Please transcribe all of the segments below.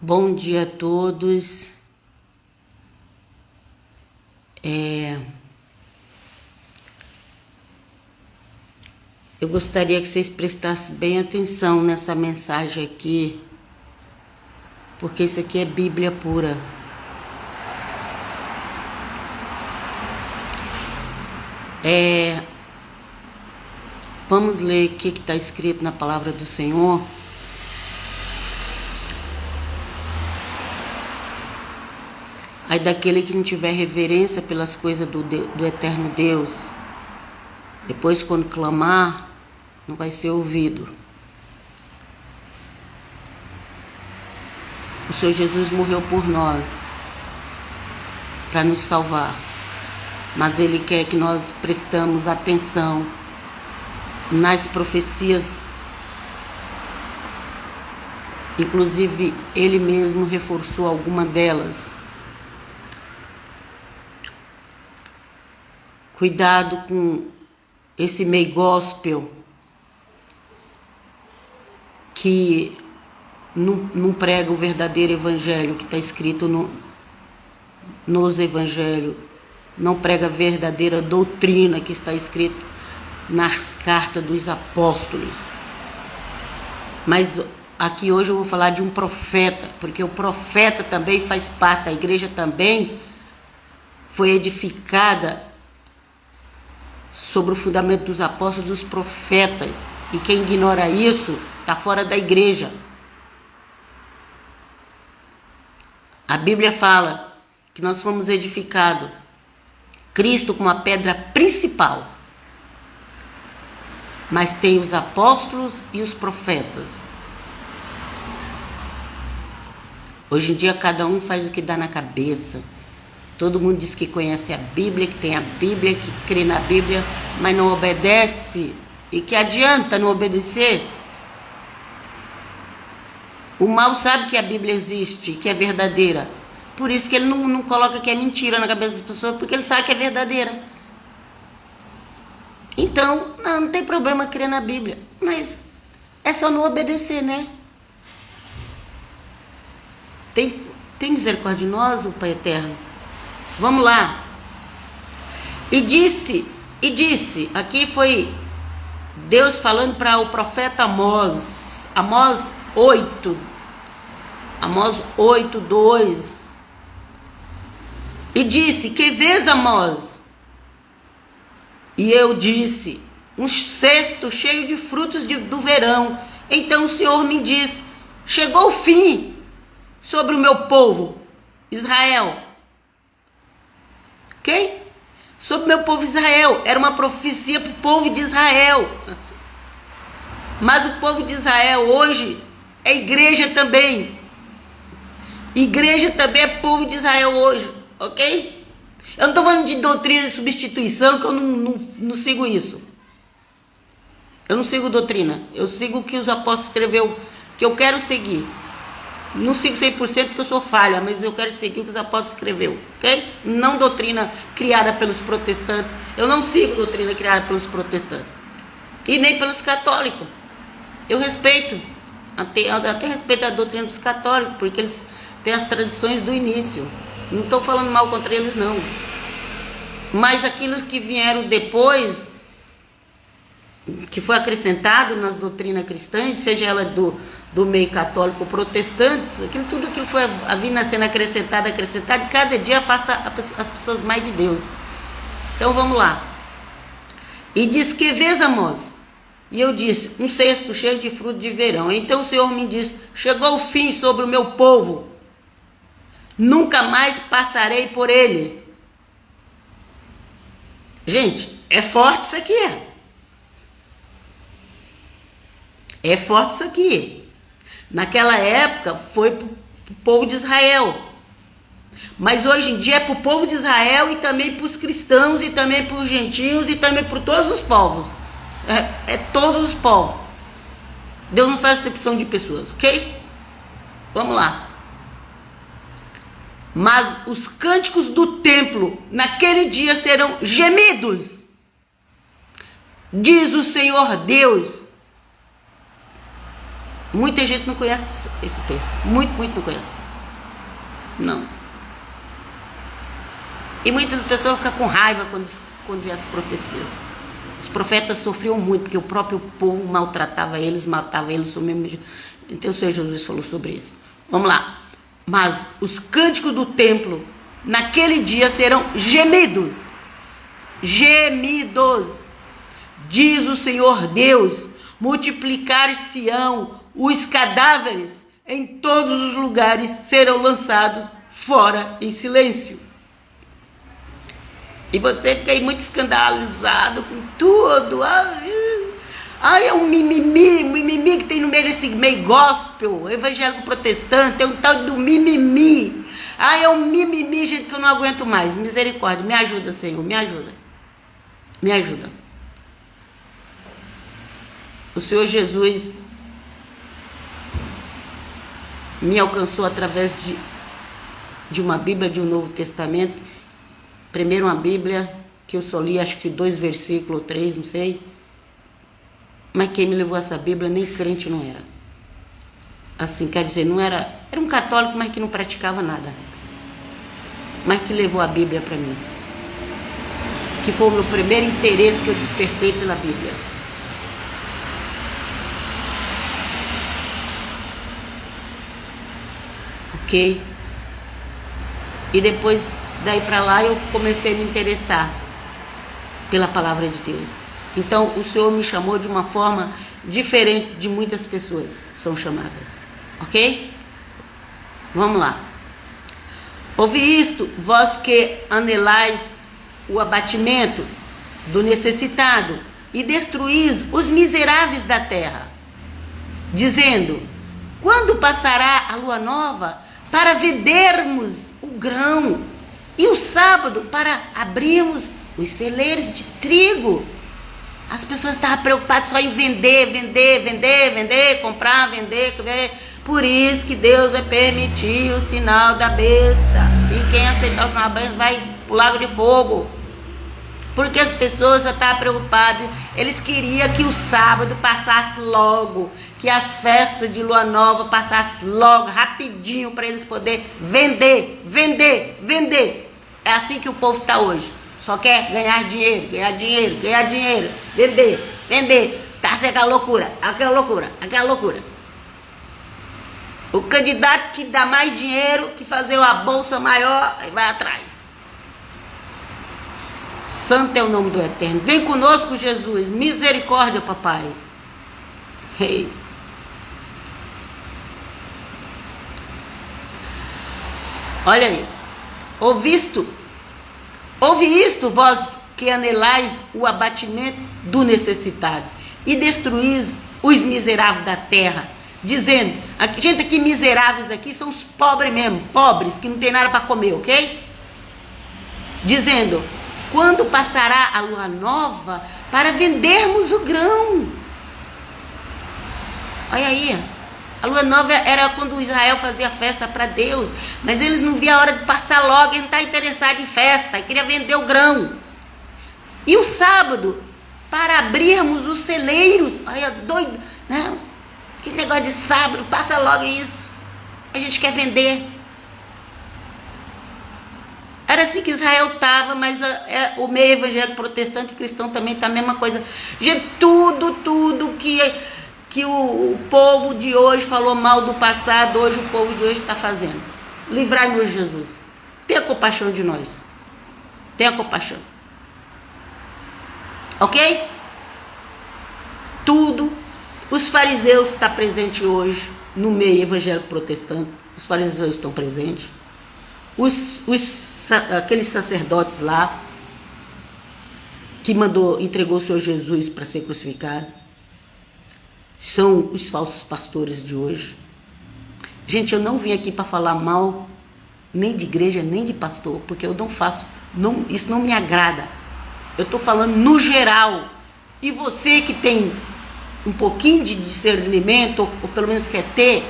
Bom dia a todos. Eu gostaria que vocês prestassem bem atenção nessa mensagem aqui, porque isso aqui é Bíblia pura. Vamos ler o que está escrito na palavra do Senhor. Aí daquele que não tiver reverência pelas coisas do eterno Deus, depois quando clamar, não vai ser ouvido. O Senhor Jesus morreu por nós, para nos salvar. Mas Ele quer que nós prestamos atenção nas profecias. Inclusive, Ele mesmo reforçou alguma delas. Cuidado com esse meio gospel que não prega o verdadeiro evangelho que está escrito nos evangelhos, não prega a verdadeira doutrina que está escrito nas cartas dos apóstolos. Mas aqui hoje eu vou falar de um profeta, porque o profeta também faz parte, a igreja também foi edificada sobre o fundamento dos apóstolos e dos profetas. E quem ignora isso está fora da igreja. A Bíblia fala que nós fomos edificados, Cristo como a pedra principal. Mas tem os apóstolos e os profetas. Hoje em dia cada um faz o que dá na cabeça. Todo mundo diz que conhece a Bíblia, que tem a Bíblia, que crê na Bíblia, mas não obedece. E que adianta não obedecer? O mal sabe que a Bíblia existe, que é verdadeira. Por isso que ele não coloca que é mentira na cabeça das pessoas, porque ele sabe que é verdadeira. Então, não tem problema crer na Bíblia. Mas é só não obedecer, né? Tem misericórdia de nós, o Pai Eterno. Vamos lá. E disse, aqui foi Deus falando para o profeta Amós, Amós 8, 2. E disse, que vês, Amós? E eu disse, um cesto cheio de frutos do verão. Então o Senhor me disse, chegou o fim sobre o meu povo, Israel. Ok? Sobre o meu povo Israel. Era uma profecia para o povo de Israel. Mas o povo de Israel hoje é igreja também. Igreja também é povo de Israel hoje. Ok? Eu não estou falando de doutrina de substituição, que eu não sigo isso. Eu não sigo doutrina. Eu sigo o que os apóstolos escreveu, que eu quero seguir. Não sigo 100% porque eu sou falha, mas eu quero seguir o que os apóstolos escreveu, ok? Não doutrina criada pelos protestantes. Eu não sigo doutrina criada pelos protestantes. E nem pelos católicos. Eu respeito. Até respeito a doutrina dos católicos, porque eles têm as tradições do início. Não estou falando mal contra eles, não. Mas aquilo que vieram depois, que foi acrescentado nas doutrinas cristãs, seja ela do meio católico ou protestante, tudo aquilo foi vindo sendo acrescentado, e cada dia afasta as pessoas mais de Deus. Então vamos lá. E diz, que vês, Amós? E eu disse, um cesto cheio de fruto de verão. Então o Senhor me disse, chegou o fim sobre o meu povo, nunca mais passarei por ele. Gente, é forte isso aqui. É forte isso aqui. Naquela época foi para o povo de Israel. Mas hoje em dia é para o povo de Israel e também para os cristãos e também para os gentios e também para todos os povos. É todos os povos. Deus não faz exceção de pessoas, ok? Vamos lá. Mas os cânticos do templo naquele dia serão gemidos, diz o Senhor Deus. Muita gente não conhece esse texto. Muito não conhece. Não. E muitas pessoas ficam com raiva quando vê as profecias. Os profetas sofriam muito, porque o próprio povo maltratava eles, matava eles. Então o Senhor Jesus falou sobre isso. Vamos lá. Mas os cânticos do templo, naquele dia, serão gemidos. Gemidos. Diz o Senhor Deus, multiplicar-se-ão os cadáveres em todos os lugares, serão lançados fora em silêncio. E você fica aí muito escandalizado com tudo. Ai, é um mimimi que tem no meio desse meio gospel, evangélico protestante, é um tal do mimimi. Ai, é um mimimi, gente, que eu não aguento mais. Misericórdia, me ajuda, Senhor, me ajuda. Me ajuda. O Senhor Jesus me alcançou através de uma Bíblia, de um Novo Testamento. Primeiro uma Bíblia, que eu só li acho que 2 versículos, 3, não sei. Mas quem me levou essa Bíblia nem crente não era. Assim, quer dizer, não era... Era um católico, mas que não praticava nada. Mas que levou a Bíblia para mim. Que foi o meu primeiro interesse que eu despertei pela Bíblia. Ok? E depois... Daí para lá eu comecei a me interessar pela palavra de Deus. Então o Senhor me chamou de uma forma diferente de muitas pessoas são chamadas. Ok? Vamos lá. Ouvi isto, vós que anelais o abatimento do necessitado e destruís os miseráveis da terra, dizendo, quando passará a lua nova para vendermos o grão, e o sábado para abrirmos os celeiros de trigo? As pessoas estavam preocupadas só em vender, comprar, vender. Por isso que Deus vai permitir o sinal da besta. E quem aceitar o sinal da besta vai pro lago de fogo. Porque as pessoas só estavam preocupadas. Eles queriam que o sábado passasse logo. Que as festas de lua nova passassem logo, rapidinho, para eles poderem vender. É assim que o povo está hoje. Só quer ganhar dinheiro. Vender. Tá sendo aquela loucura. O candidato que dá mais dinheiro, que fazer uma bolsa maior, vai atrás. Santo é o nome do Eterno. Vem conosco, Jesus. Misericórdia, papai. Hey. Olha aí. Ouve isto, vós que anelais o abatimento do necessitado e destruís os miseráveis da terra, dizendo, gente aqui miseráveis aqui são os pobres mesmo, pobres que não tem nada para comer, ok? Dizendo, quando passará a lua nova para vendermos o grão? Olha aí, a lua nova era quando Israel fazia festa para Deus, mas eles não viam a hora de passar logo, eles não estavam interessados em festa, eles queriam vender o grão. E o sábado, para abrirmos os celeiros, olha, doido, não, que negócio de sábado, passa logo isso, a gente quer vender. Era assim que Israel estava, mas o meio evangélico protestante e cristão também está a mesma coisa. Gente, tudo que o povo de hoje falou mal do passado, hoje o povo de hoje está fazendo. Livrai-nos, Jesus. Tenha compaixão de nós. Tenha compaixão. Ok? Tudo. Os fariseus estão presentes hoje no meio evangélico protestante. Os fariseus estão presentes. Aqueles sacerdotes lá que entregou o Senhor Jesus para ser crucificado. São os falsos pastores de hoje. Gente, eu não vim aqui para falar mal nem de igreja, nem de pastor, porque eu não faço, isso não me agrada. Eu estou falando no geral. E você que tem um pouquinho de discernimento, ou pelo menos quer ter,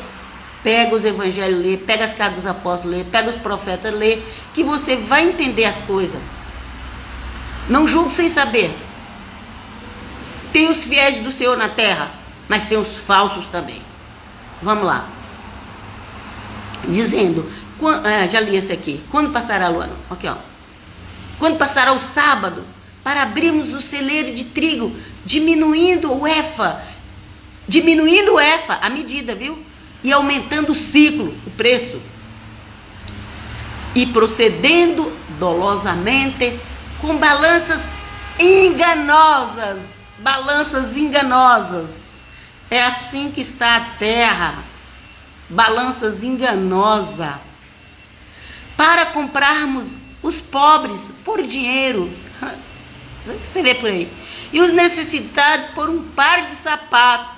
pega os evangelhos, lê, pega as cartas dos apóstolos, lê, pega os profetas, lê, que você vai entender as coisas. Não julgue sem saber. Tem os fiéis do Senhor na terra, mas tem os falsos também. Vamos lá. Dizendo, já li esse aqui. Quando passará a lua? Aqui, ó. Quando passará o sábado, para abrirmos o celeiro de trigo, diminuindo o efa, a medida, viu? E aumentando o ciclo, o preço. E procedendo dolosamente com balanças enganosas. Balanças enganosas. É assim que está a terra. Balanças enganosas. Para comprarmos os pobres por dinheiro. Você vê por aí. E os necessitados por um par de sapatos.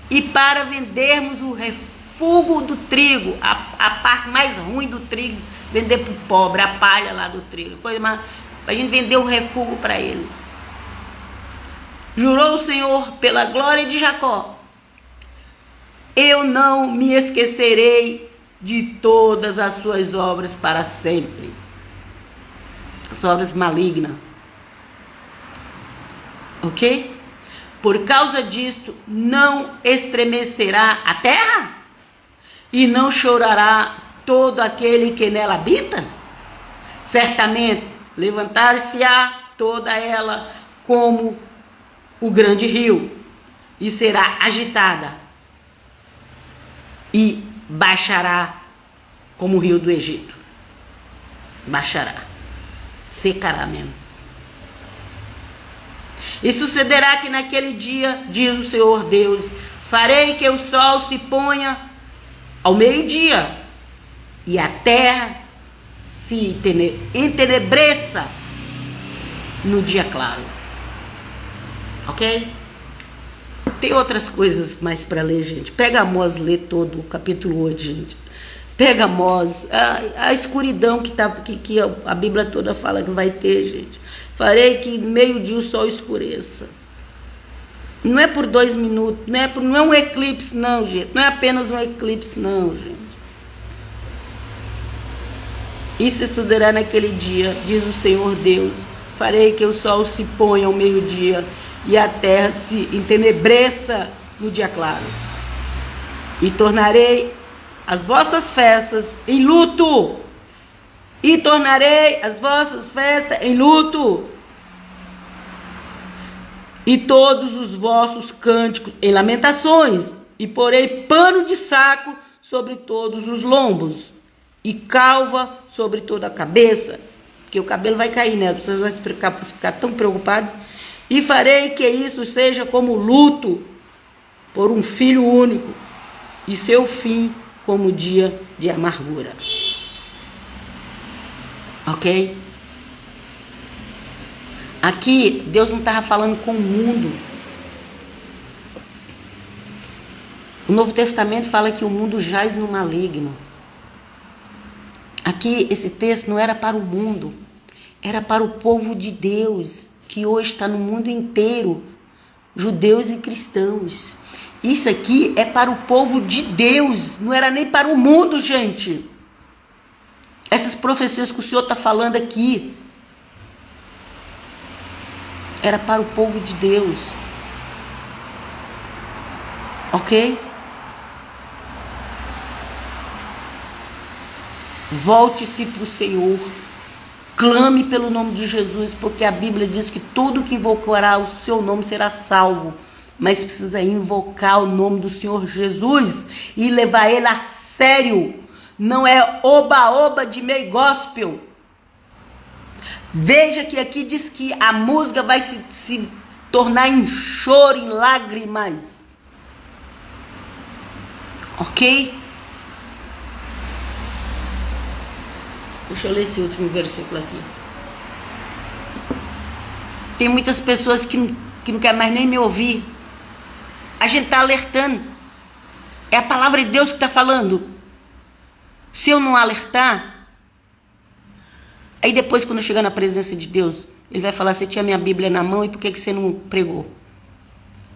E para vendermos o refúgio do trigo, a parte mais ruim do trigo, vender para o pobre, a palha lá do trigo, coisa mais, para a gente vender o refúgio para eles. Jurou o Senhor pela glória de Jacó: eu não me esquecerei de todas as suas obras para sempre. As obras malignas. Ok? Por causa disto, não estremecerá a terra? E não chorará todo aquele que nela habita? Certamente, levantar-se-á toda ela como o grande rio, e será agitada, e baixará como o rio do Egito. Baixará, secará mesmo. E sucederá que naquele dia, diz o Senhor Deus, farei que o sol se ponha ao meio-dia, e a terra se entenebreça no dia claro. Ok? Tem outras coisas mais para ler, gente. Pega Amós, lê todo o capítulo 8, gente. Pega Amós, a escuridão que a Bíblia toda fala que vai ter, gente. Farei que meio-dia o sol escureça. Não é por 2 minutos, não é um eclipse não, gente. Não é apenas um eclipse não, gente. Isso sucederá naquele dia, diz o Senhor Deus. Farei que o sol se ponha ao meio-dia e a terra se entenebreça no dia claro. E tornarei as vossas festas em luto. E tornarei as vossas festas em luto. E todos os vossos cânticos em lamentações. E porei pano de saco sobre todos os lombos. E calva sobre toda a cabeça. Porque o cabelo vai cair, né? Vocês vão ficar tão preocupados. E farei que isso seja como luto por um filho único. E seu fim como dia de amargura. Ok? Aqui, Deus não estava falando com o mundo. O Novo Testamento fala que o mundo jaz no maligno. Aqui, esse texto não era para o mundo. Era para o povo de Deus, que hoje está no mundo inteiro. Judeus e cristãos. Isso aqui é para o povo de Deus. Não era nem para o mundo, gente. Essas profecias que o Senhor está falando aqui era para o povo de Deus. Ok? Volte-se para o Senhor. Clame pelo nome de Jesus, porque a Bíblia diz que todo que invocará o seu nome será salvo. Mas precisa invocar o nome do Senhor Jesus e levar ele a sério. Não é oba-oba de meio gospel. Veja que aqui diz que a música vai se tornar em choro, em lágrimas. Ok? Deixa eu ler esse último versículo aqui. Tem muitas pessoas que não querem mais nem me ouvir. A gente está alertando. É a palavra de Deus que está falando. Se eu não alertar, aí depois quando eu chegar na presença de Deus, ele vai falar: você tinha minha Bíblia na mão e por que você não pregou?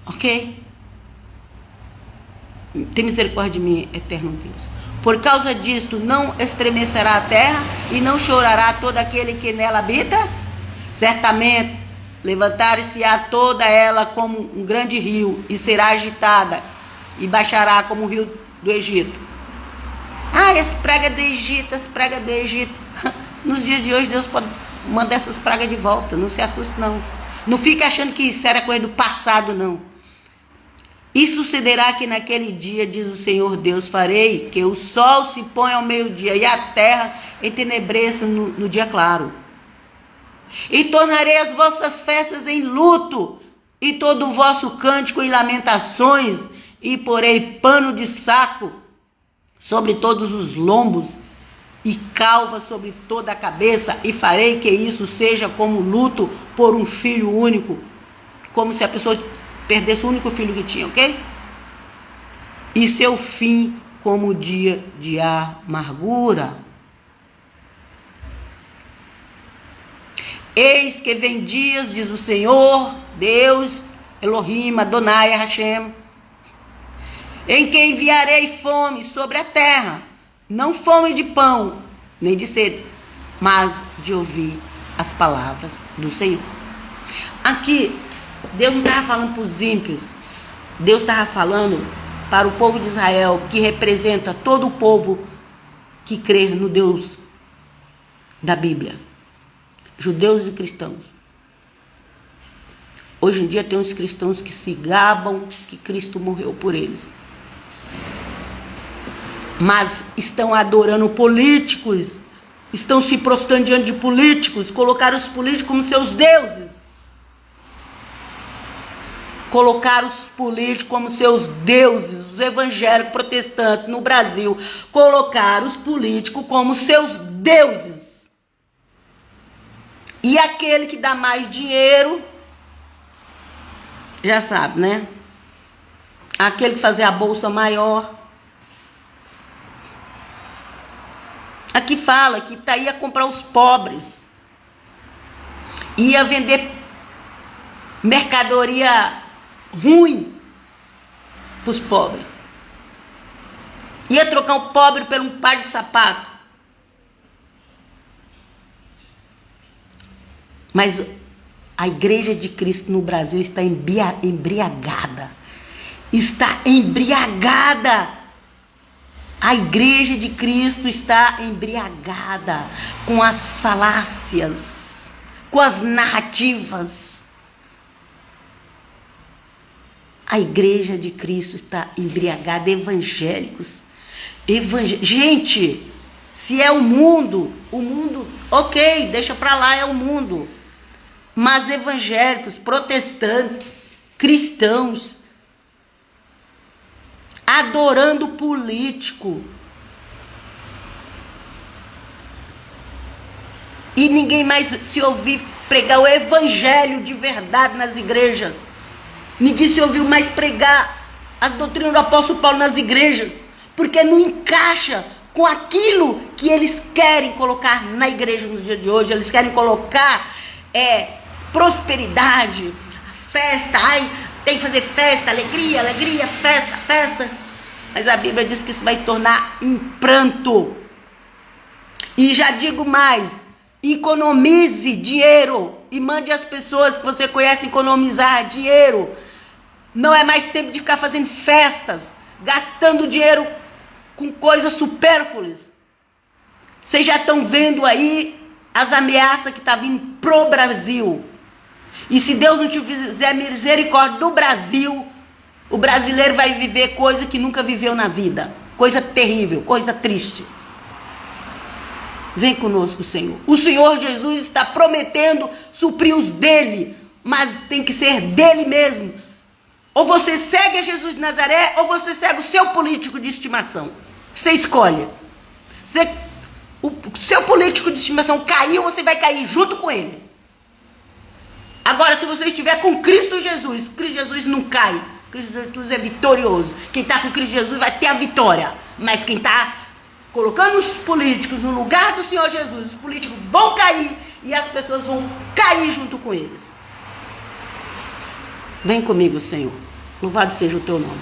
Ok? Tem misericórdia de mim, eterno Deus. Por causa disto, não estremecerá a terra e não chorará todo aquele que nela habita? Certamente, levantar-se-á toda ela como um grande rio e será agitada, e baixará como o rio do Egito. As pragas do Egito, as pragas do Egito. Nos dias de hoje Deus pode mandar essas pragas de volta, não se assuste não. Não fica achando que isso era coisa do passado não. E sucederá que naquele dia, diz o Senhor Deus, farei que o sol se ponha ao meio-dia e a terra entenebreça no dia claro. E tornarei as vossas festas em luto, e todo o vosso cântico em lamentações, e porei pano de saco sobre todos os lombos, e calva sobre toda a cabeça, e farei que isso seja como luto por um filho único, como se a pessoa perdesse o único filho que tinha, ok? E seu fim como dia de amargura. Eis que vem dias, diz o Senhor, Deus, Elohim, Adonai, Hashem, em que enviarei fome sobre a terra, não fome de pão, nem de sede, mas de ouvir as palavras do Senhor. Aqui, Deus não estava falando para os ímpios, Deus estava falando para o povo de Israel, que representa todo o povo que crê no Deus da Bíblia, judeus e cristãos. Hoje em dia tem uns cristãos que se gabam que Cristo morreu por eles, mas estão adorando políticos, estão se prostrando diante de políticos, colocaram os políticos como seus deuses. Colocaram os políticos como seus deuses, os evangélicos protestantes no Brasil, colocaram os políticos como seus deuses. E aquele que dá mais dinheiro, já sabe, né? Aquele que fazer a bolsa maior. Aqui fala que ia comprar os pobres, ia vender mercadoria ruim para os pobres, ia trocar o pobre por um par de sapato. Mas a igreja de Cristo no Brasil está embriagada. Está embriagada. A igreja de Cristo está embriagada com as falácias, com as narrativas. A igreja de Cristo está embriagada, evangélicos. Gente, se é o mundo, ok, deixa pra lá, é o mundo. Mas evangélicos, protestantes, cristãos, adorando político. E ninguém mais se ouvir pregar o evangelho de verdade nas igrejas. Ninguém se ouviu mais pregar as doutrinas do apóstolo Paulo nas igrejas, porque não encaixa com aquilo que eles querem colocar na igreja nos dias de hoje. Eles querem colocar prosperidade, festa, tem que fazer festa, alegria, festa. Mas a Bíblia diz que isso vai tornar em pranto. E já digo mais, economize dinheiro e mande as pessoas que você conhece economizar dinheiro. Não é mais tempo de ficar fazendo festas, gastando dinheiro com coisas supérfluas. Vocês já estão vendo aí as ameaças que estão vindo pro Brasil. E se Deus não te fizer misericórdia do Brasil, o brasileiro vai viver coisa que nunca viveu na vida. Coisa terrível, coisa triste. Vem conosco, Senhor. O Senhor Jesus está prometendo suprir os dele, mas tem que ser dele mesmo. Ou você segue a Jesus de Nazaré, ou você segue o seu político de estimação. Você escolhe. O seu político de estimação caiu, você vai cair junto com ele. Agora, se você estiver com Cristo Jesus não cai. Cristo Jesus é vitorioso. Quem está com Cristo Jesus vai ter a vitória. Mas quem está colocando os políticos no lugar do Senhor Jesus, os políticos vão cair e as pessoas vão cair junto com eles. Vem comigo, Senhor. Louvado seja o teu nome.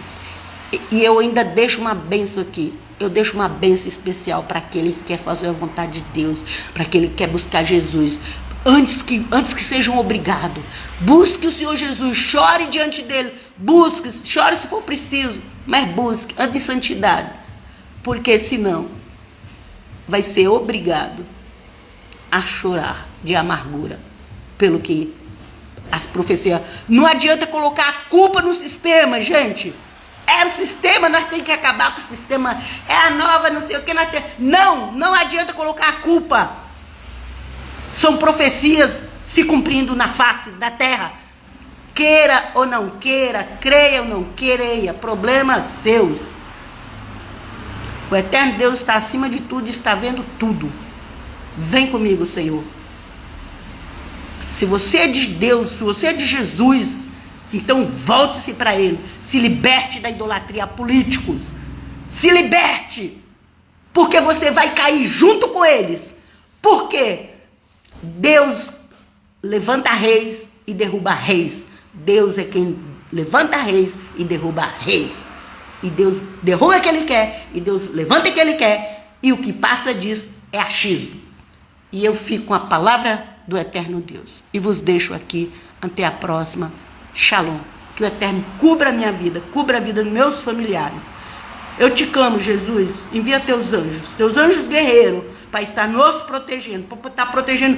E eu ainda deixo uma bênção aqui. Eu deixo uma bênção especial para aquele que quer fazer a vontade de Deus, para aquele que quer buscar Jesus. Antes que sejam obrigados. Busque o Senhor Jesus, chore diante dele. Busque, chore se for preciso. Mas busque, ande em santidade. Porque senão vai ser obrigado a chorar de amargura pelo que as profecias. Não adianta colocar a culpa no sistema, gente. É o sistema, nós temos que acabar com o sistema. É a nova, não sei o que. Não adianta colocar a culpa. São profecias se cumprindo na face da terra. Queira ou não queira, creia ou não creia, problemas seus. O eterno Deus está acima de tudo, está vendo tudo. Vem comigo, Senhor. Se você é de Deus, se você é de Jesus, então volte-se para Ele. Se liberte da idolatria a políticos. Se liberte. Porque você vai cair junto com eles. Porque Deus levanta reis e derruba reis. Deus é quem levanta reis e derruba reis. E Deus derruba quem Ele quer. E Deus levanta quem Ele quer. E o que passa disso é achismo. E eu fico com a palavra do eterno Deus. E vos deixo aqui. Até a próxima. Shalom. Que o eterno cubra a minha vida. Cubra a vida dos meus familiares. Eu te clamo, Jesus. Envia teus anjos guerreiros. Para estar nos protegendo. Para estar protegendo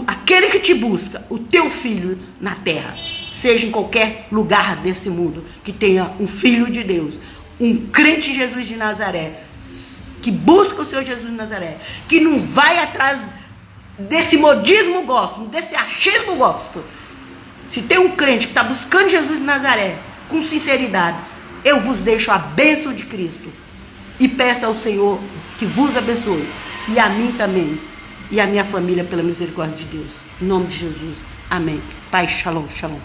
aquele que te busca. O teu filho na terra. Seja em qualquer lugar desse mundo. Que tenha um filho de Deus. Um crente em Jesus de Nazaré. Que busca o seu Jesus de Nazaré. Que não vai atrás desse modismo gospel. Desse achismo gospel. Se tem um crente que está buscando Jesus de Nazaré, com sinceridade, eu vos deixo a bênção de Cristo. E peço ao Senhor que vos abençoe. E a mim também. E a minha família pela misericórdia de Deus. Em nome de Jesus. Amém. Pai, shalom, shalom.